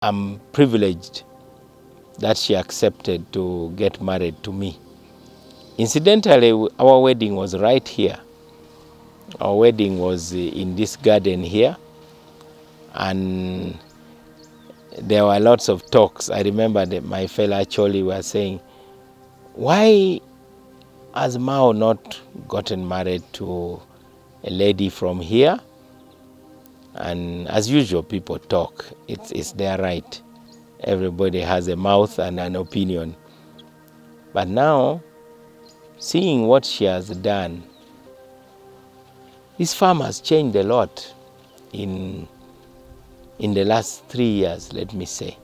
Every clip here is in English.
I'm privileged that she accepted to get married to me. Incidentally, our wedding was right here. Our wedding was in this garden here, and there were lots of talks. I remember that my fellow Choli were saying, why has Mao not gotten married to a lady from here? And as usual, people talk. It's their right. Everybody has a mouth and an opinion. But now, seeing what she has done, this farm has changed a lot in the last 3 years, let me say.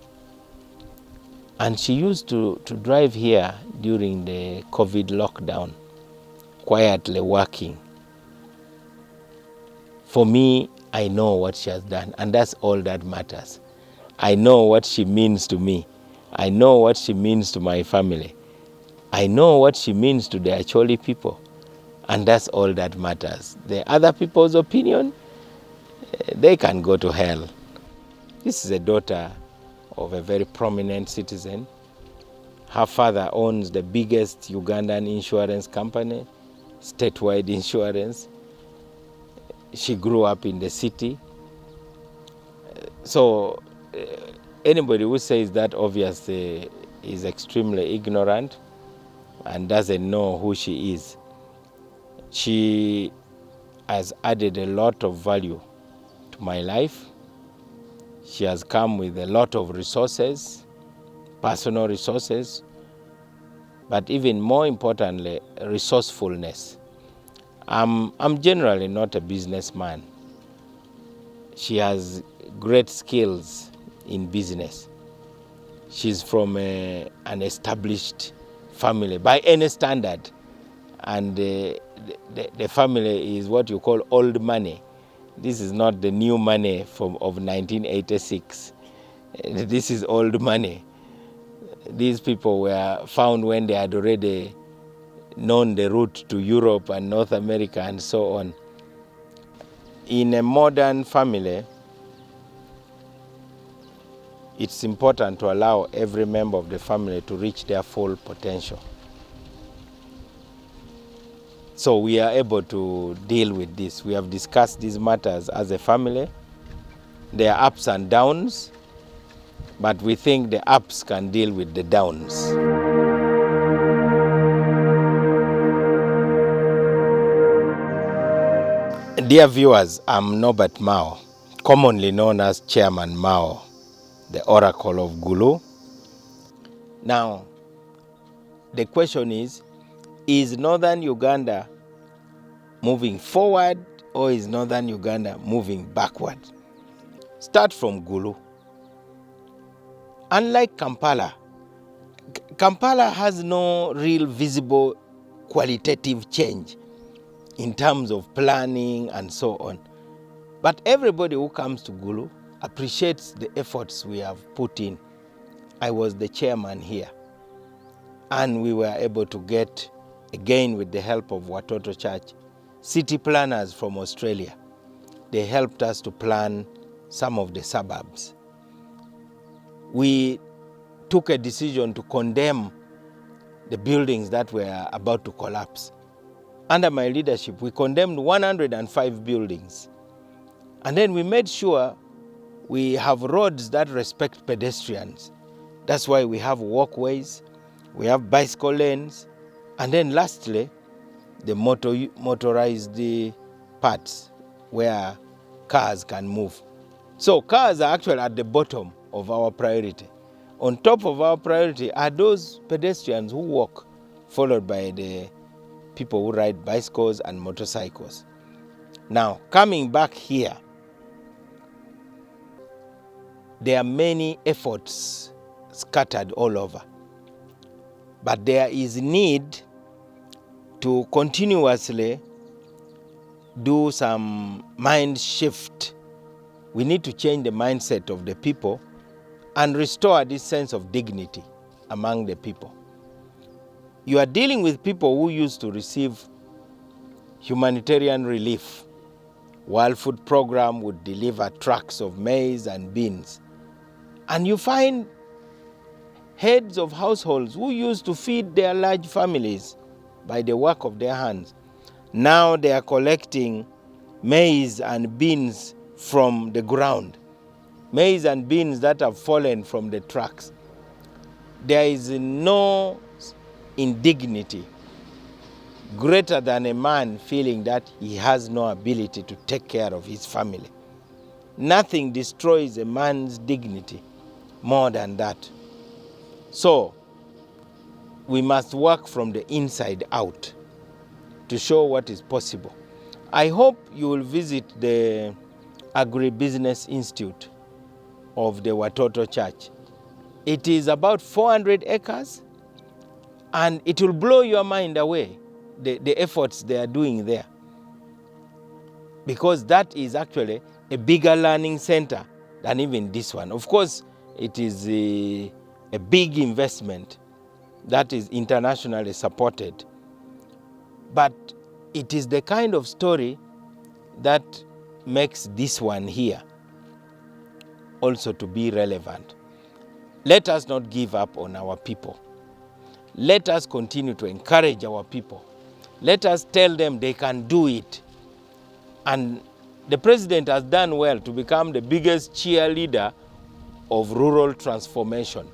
And she used to drive here during the COVID lockdown, quietly working. For me, I know what she has done, and that's all that matters. I know what she means to me. I know what she means to my family. I know what she means to the Acholi people, and that's all that matters. The other people's opinion, they can go to hell. This is a daughter of a very prominent citizen. Her father owns the biggest Ugandan insurance company, statewide insurance. She grew up in the city. So anybody who says that obviously is extremely ignorant and doesn't know who she is. She has added a lot of value to my life. She has come with a lot of resources, personal resources, but even more importantly, resourcefulness. I'm generally not a businessman. She has great skills in business. She's from an established family by any standard, and the family is what you call old money. This is not the new money of 1986. This is old money. These people were found when they had already known the route to Europe and North America and so on. In a modern family, it's important to allow every member of the family to reach their full potential. So we are able to deal with this. We have discussed these matters as a family. There are ups and downs, but we think the ups can deal with the downs. Dear viewers, I'm Norbert Mao, commonly known as Chairman Mao, the Oracle of Gulu. Now, the question is Northern Uganda moving forward or is Northern Uganda moving backward? Start from Gulu. Unlike Kampala, Kampala has no real visible qualitative change in terms of planning and so on. But everybody who comes to Gulu appreciates the efforts we have put in. I was the chairman here, and we were able to get, again with the help of Watoto Church, city planners from Australia. They helped us to plan some of the suburbs. We took a decision to condemn the buildings that were about to collapse. Under my leadership, we condemned 105 buildings. And then we made sure we have roads that respect pedestrians. That's why we have walkways, we have bicycle lanes, and then lastly, the motorized parts where cars can move. So cars are actually at the bottom of our priority. On top of our priority are those pedestrians who walk, followed by the people who ride bicycles and motorcycles. Now, coming back here, there are many efforts scattered all over, but there is need to continuously do some mind shift. We need to change the mindset of the people and restore this sense of dignity among the people. You are dealing with people who used to receive humanitarian relief. World Food Program would deliver trucks of maize and beans. And you find heads of households who used to feed their large families by the work of their hands. Now they are collecting maize and beans from the ground, maize and beans that have fallen from the trucks. There is no indignity greater than a man feeling that he has no ability to take care of his family. Nothing destroys a man's dignity more than that. So, we must work from the inside out to show what is possible. I hope you will visit the Agribusiness Institute of the Watoto Church. It is about 400 acres, and it will blow your mind away, the efforts they are doing there. Because that is actually a bigger learning center than even this one. Of course, it is a big investment that is internationally supported. But it is the kind of story that makes this one here also to be relevant. Let us not give up on our people. Let us continue to encourage our people. Let us tell them they can do it. And the president has done well to become the biggest cheerleader of rural transformation.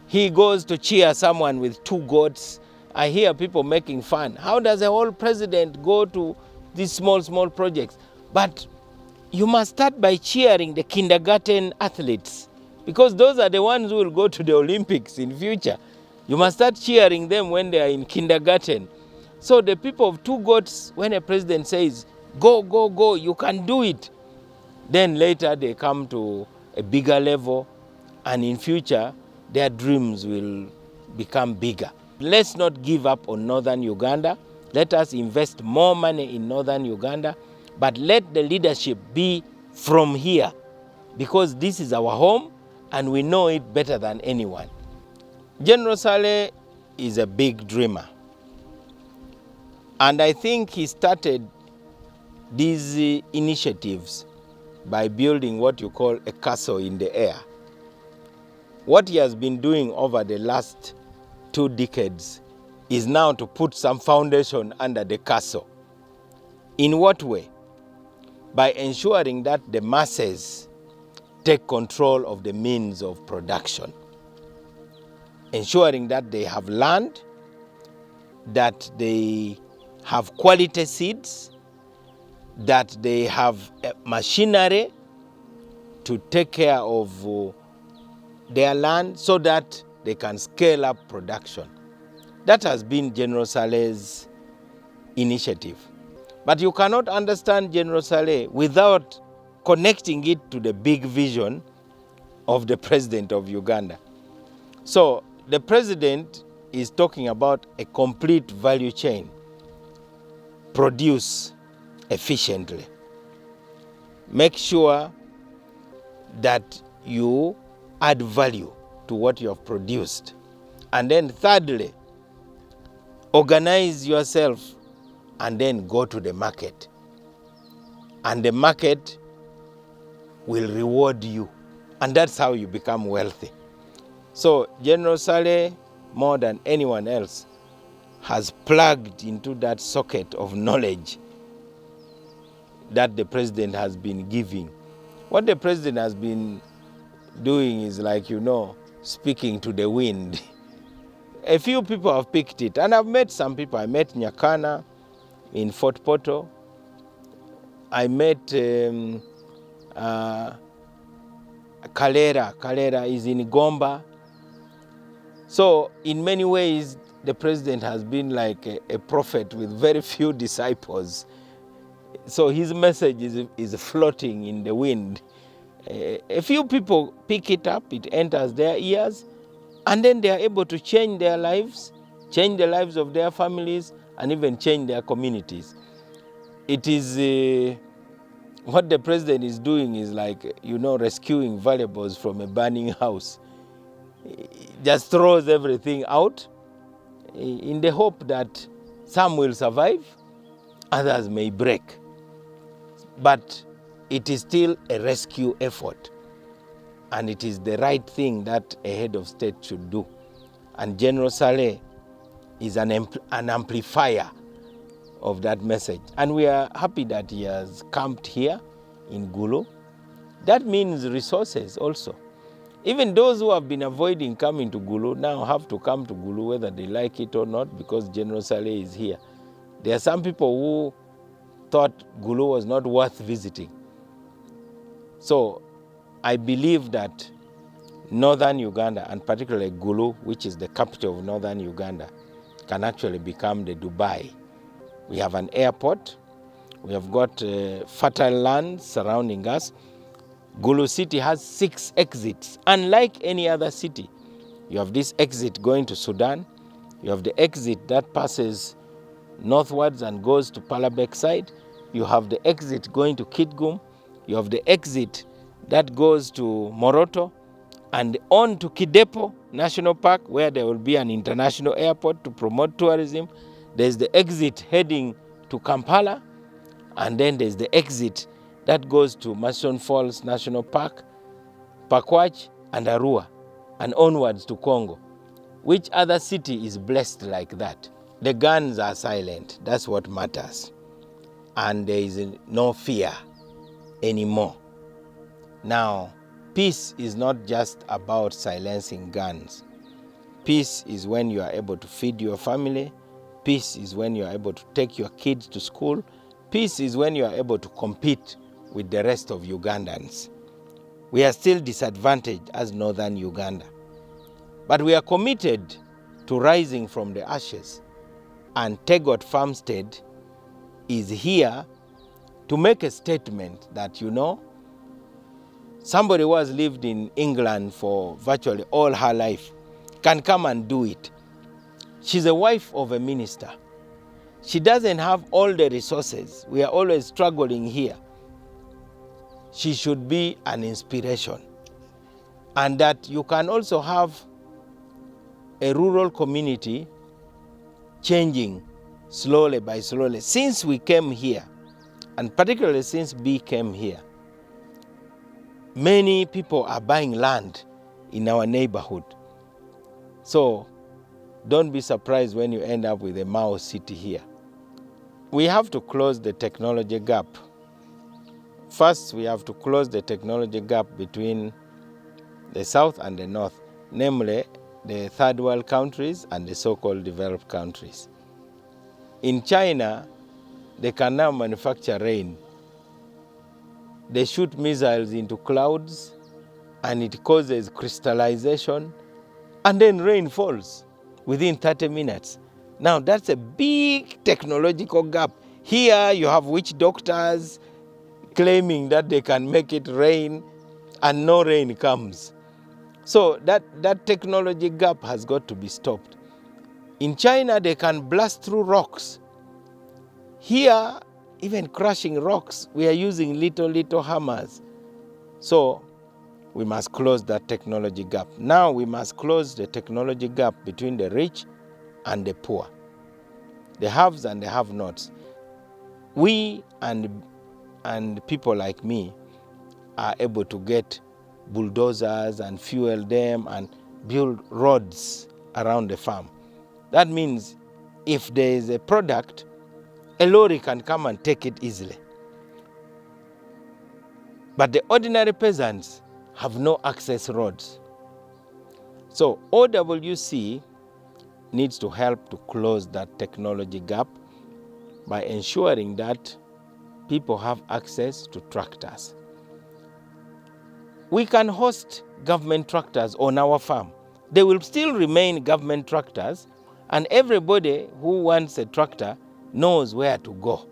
He goes to cheer someone with 2 goats. I hear people making fun. How does a whole president go to these small projects? But you must start by cheering the kindergarten athletes, because those are the ones who will go to the Olympics in future. You must start cheering them when they are in kindergarten. So the people of 2 goats, when a president says, go, go, go, you can do it, then later they come to a bigger level, and in future their dreams will become bigger. Let's not give up on northern Uganda. Let us invest more money in northern Uganda, but let the leadership be from here, because this is our home and we know it better than anyone. General Saleh is a big dreamer, and I think he started these initiatives by building what you call a castle in the air. What he has been doing over the last 2 decades is now to put some foundation under the castle. In what way? By ensuring that the masses take control of the means of production, ensuring that they have land, that they have quality seeds, that they have machinery to take care of their land so that they can scale up production. That has been General Saleh's initiative. But you cannot understand General Saleh without connecting it to the big vision of the president of Uganda. So the president is talking about a complete value chain. Produce efficiently. Make sure that you add value to what you have produced. And then thirdly, organize yourself and then go to the market. And the market will reward you. And that's how you become wealthy. So General Saleh, more than anyone else, has plugged into that socket of knowledge that the president has been giving. What the president has been doing is like, speaking to the wind. A few people have picked it, and I've met some people. I met Nyakana in Fort Portal. I met Kalera. Kalera is in Gomba. So in many ways, the president has been like a prophet with very few disciples. So his message is floating in the wind. A few people pick it up, it enters their ears, and then they are able to change their lives, change the lives of their families, and even change their communities. It is what the president is doing is like, rescuing valuables from a burning house. He just throws everything out in the hope that some will survive, others may break. But it is still a rescue effort. and it is the right thing that a head of state should do. And General Saleh is an amplifier of that message. And we are happy that he has camped here in Gulu. That means resources also. Even those who have been avoiding coming to Gulu now have to come to Gulu whether they like it or not, because General Saleh is here. There are some people who thought Gulu was not worth visiting. So I believe that northern Uganda, and particularly Gulu, which is the capital of northern Uganda, can actually become the Dubai. We have an airport. We have got fertile land surrounding us. Gulu city has 6 exits, unlike any other city. You have this exit going to Sudan. You have the exit that passes northwards and goes to Palabek side. You have the exit going to Kitgum. You have the exit that goes to Moroto and on to Kidepo National Park, where there will be an international airport to promote tourism. There's the exit heading to Kampala, and then there's the exit that goes to Mason Falls National Park, Pakwach, and Arua, and onwards to Congo. Which other city is blessed like that? The guns are silent. That's what matters. And there is no fear anymore. Now, peace is not just about silencing guns. Peace is when you are able to feed your family. Peace is when you are able to take your kids to school. Peace is when you are able to compete with the rest of Ugandans. We are still disadvantaged as northern Uganda. But we are committed to rising from the ashes. And Tegot Farmstead is here to make a statement that, somebody who has lived in England for virtually all her life can come and do it. She's a wife of a minister. She doesn't have all the resources. We are always struggling here. She should be an inspiration. And that you can also have a rural community changing slowly by slowly. Since we came here, and particularly since B came here, many people are buying land in our neighborhood. So don't be surprised when you end up with a Mao city here. We have to close the technology gap. First, we have to close the technology gap between the South and the North, namely the third world countries and the so-called developed countries. In China, they can now manufacture rain. They shoot missiles into clouds and it causes crystallization, and then rain falls within 30 minutes. Now that's a big technological gap. Here you have witch doctors claiming that they can make it rain and no rain comes. So that technology gap has got to be stopped. In China, they can blast through rocks. Here, even crushing rocks, we are using little hammers. So we must close that technology gap. Now we must close the technology gap between the rich and the poor, the haves and the have-nots. We and people like me are able to get bulldozers and fuel them and build roads around the farm. That means if there is a product, a lorry can come and take it easily. But the ordinary peasants have no access roads. So OWC needs to help to close that technology gap by ensuring that people have access to tractors. We can host government tractors on our farm. They will still remain government tractors, and everybody who wants a tractor knows where to go.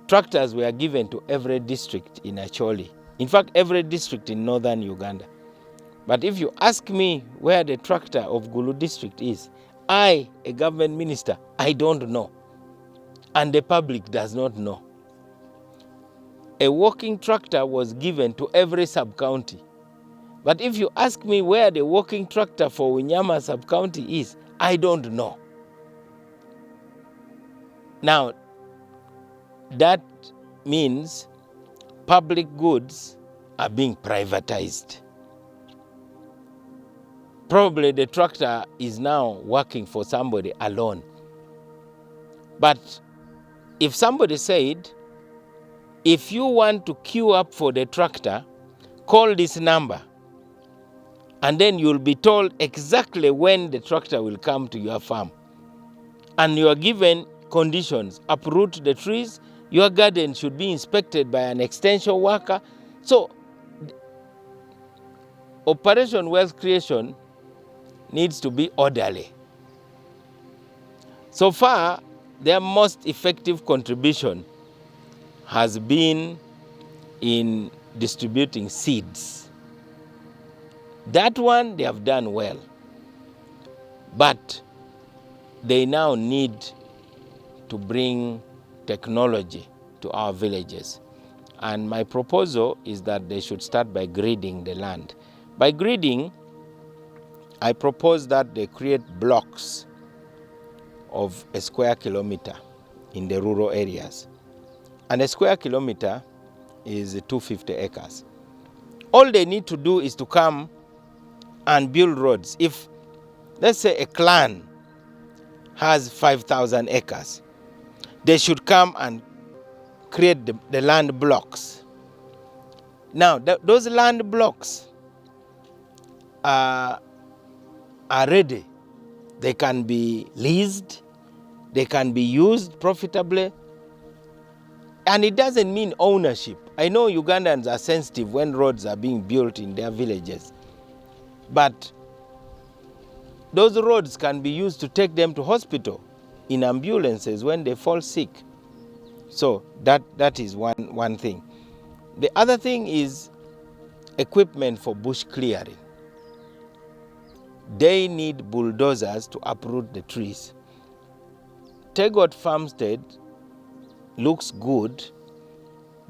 Tractors were given to every district in Acholi. In fact, every district in northern Uganda. But if you ask me where the tractor of Gulu district is, I, a government minister, I don't know. And the public does not know. A walking tractor was given to every sub-county. But if you ask me where the walking tractor for Unyama sub-county is, I don't know. Now, that means public goods are being privatized. Probably the tractor is now working for somebody alone. But if somebody said, if you want to queue up for the tractor, call this number, and then you'll be told exactly when the tractor will come to your farm. And you are given conditions: uproot the trees, your garden should be inspected by an extension worker. So Operation Wealth Creation needs to be orderly. So far, their most effective contribution has been in distributing seeds. That one they have done well. But they now need to bring technology to our villages. And my proposal is that they should start by grading the land. By grading, I propose that they create blocks of a square kilometer in the rural areas. And a square kilometer is 250 acres. All they need to do is to come and build roads. If, let's say, a clan has 5,000 acres, they should come and create the land blocks. Now, those land blocks are ready. They can be leased, they can be used profitably, and it doesn't mean ownership. I know Ugandans are sensitive when roads are being built in their villages, but those roads can be used to take them to hospital in ambulances when they fall sick. So that is one thing. The other thing is equipment for bush clearing. They need bulldozers to uproot the trees. Tegot Farmstead looks good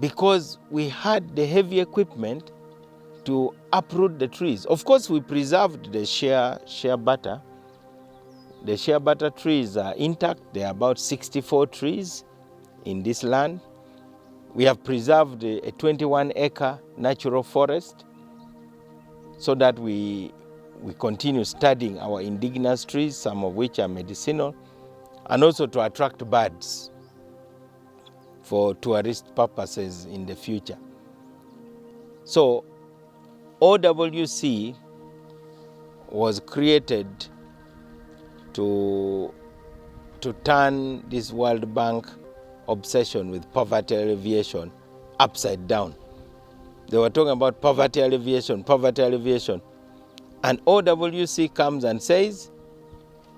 because we had the heavy equipment to uproot the trees. Of course, we preserved the shea butter. The shea butter trees are intact. There are about 64 trees in this land. We have preserved a 21-acre natural forest so that we continue studying our indigenous trees, some of which are medicinal, and also to attract birds for tourist purposes in the future. So OWC was created to turn this World Bank obsession with poverty alleviation upside down. They were talking about poverty alleviation, and OWC comes and says,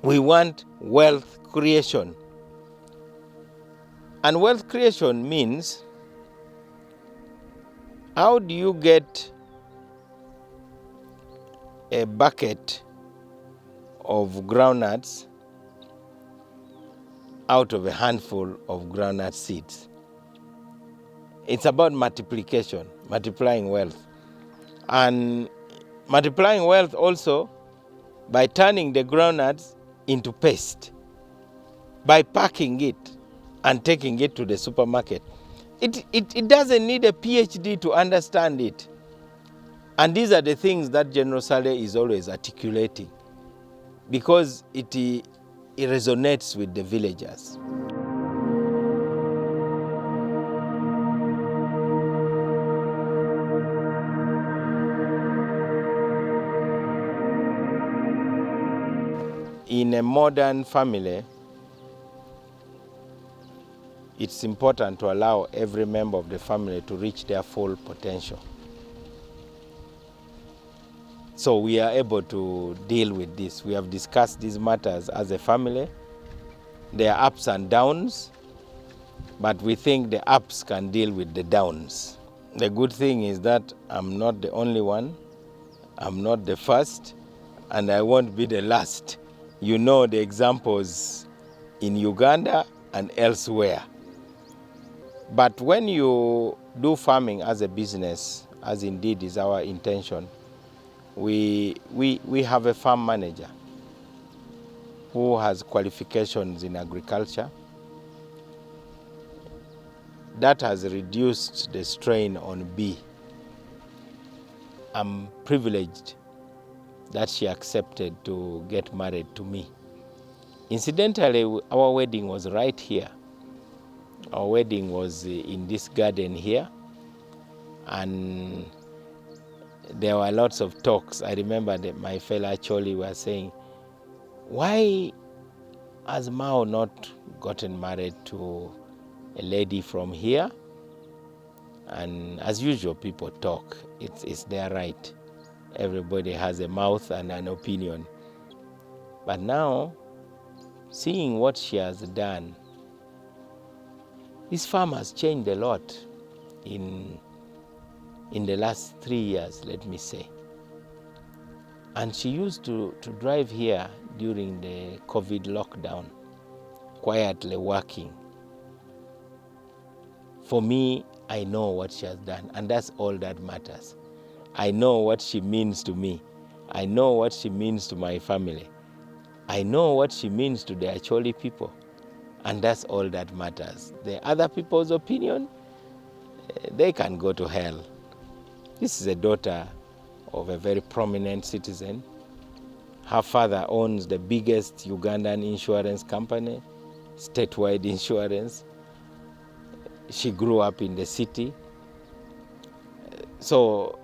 we want wealth creation. And wealth creation means, how do you get a bucket of groundnuts out of a handful of groundnut seeds? It's about multiplication, multiplying wealth. And multiplying wealth also by turning the groundnuts into paste, by packing it and taking it to the supermarket. It doesn't need a PhD to understand it. And these are the things that General Saleh is always articulating, because it resonates with the villagers. In a modern family, it's important to allow every member of the family to reach their full potential. So we are able to deal with this. We have discussed these matters as a family. There are ups and downs, but we think the ups can deal with the downs. The good thing is that I'm not the only one, I'm not the first, and I won't be the last. You know the examples in Uganda and elsewhere. But when you do farming as a business, as indeed is our intention, we have a farm manager who has qualifications in agriculture. That has reduced the strain on bee. I'm privileged that she accepted to get married to me. Incidentally, our wedding was right here. Our wedding was in this garden here, and there were lots of talks. I remember that my fellow actually were saying, why has Mao not gotten married to a lady from here? And as usual, people talk. It's their right. Everybody has a mouth and an opinion. But now, seeing what she has done, this farm has changed a lot in the last 3 years, let me say. And she used to drive here during the COVID lockdown, quietly working. For me, I know what she has done, and that's all that matters. I know what she means to me. I know what she means to my family. I know what she means to the Acholi people, and that's all that matters. The other people's opinion, they can go to hell. This is a daughter of a very prominent citizen. Her father owns the biggest Ugandan insurance company, statewide insurance. She grew up in the city. So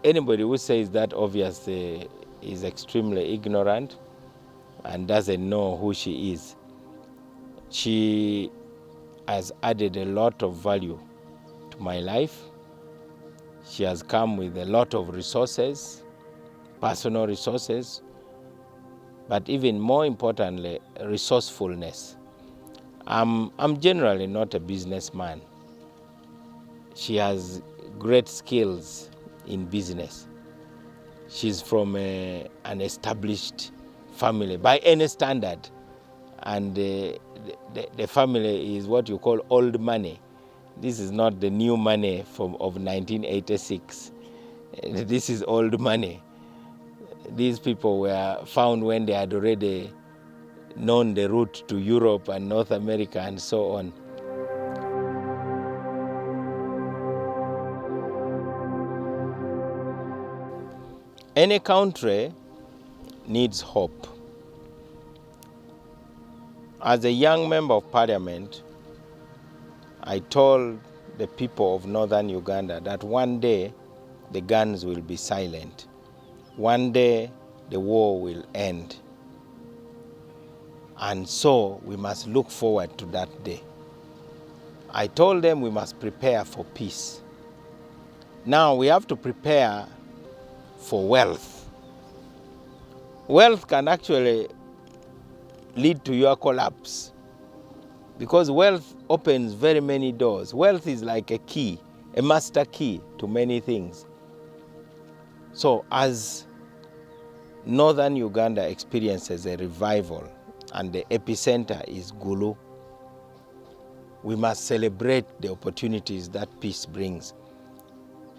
anybody who says that obviously is extremely ignorant and doesn't know who she is. She has added a lot of value to my life. She has come with a lot of resources, personal resources, but even more importantly, resourcefulness. I'm generally not a businessman. She has great skills in business. She's from an established family by any standard, and the family is what you call old money. This is not the new money of 1986. This is old money. These people were found when they had already known the route to Europe and North America and so on. Any country needs hope. As a young member of parliament, I told the people of northern Uganda that one day the guns will be silent. One day the war will end. And so we must look forward to that day. I told them we must prepare for peace. Now we have to prepare for wealth. Wealth can actually lead to your collapse because wealth opens very many doors. Wealth is like a key, a master key to many things. So as northern Uganda experiences a revival and the epicenter is Gulu, we must celebrate the opportunities that peace brings.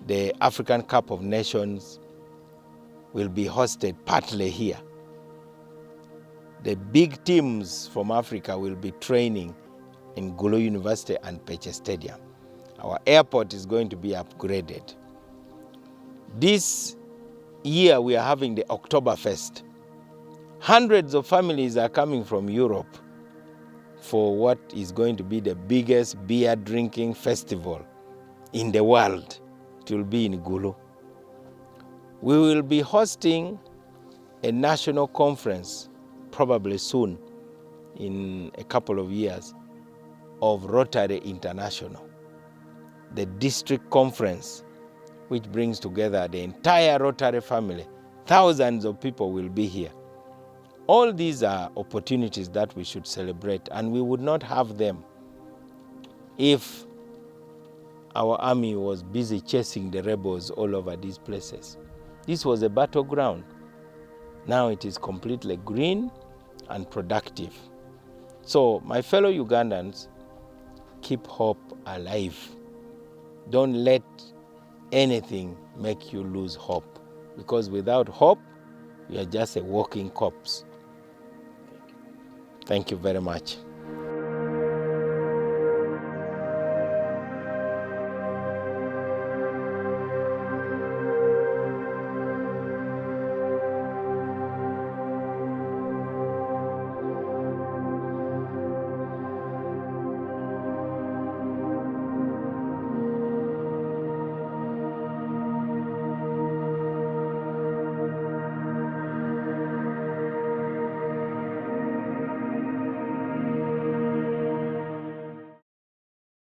The African Cup of Nations will be hosted partly here. The big teams from Africa will be training in Gulu University and Peche Stadium. Our airport is going to be upgraded. This year we are having the Oktoberfest. Hundreds of families are coming from Europe for what is going to be the biggest beer drinking festival in the world. It will be in Gulu. We will be hosting a national conference, probably soon, in a couple of years, of Rotary International, the district conference, which brings together the entire Rotary family. Thousands of people will be here. All these are opportunities that we should celebrate, and we would not have them if our army was busy chasing the rebels all over these places. This was a battleground. Now it is completely green and productive. So, my fellow Ugandans, keep hope alive. Don't let anything make you lose hope, because without hope, you are just a walking corpse. Thank you very much.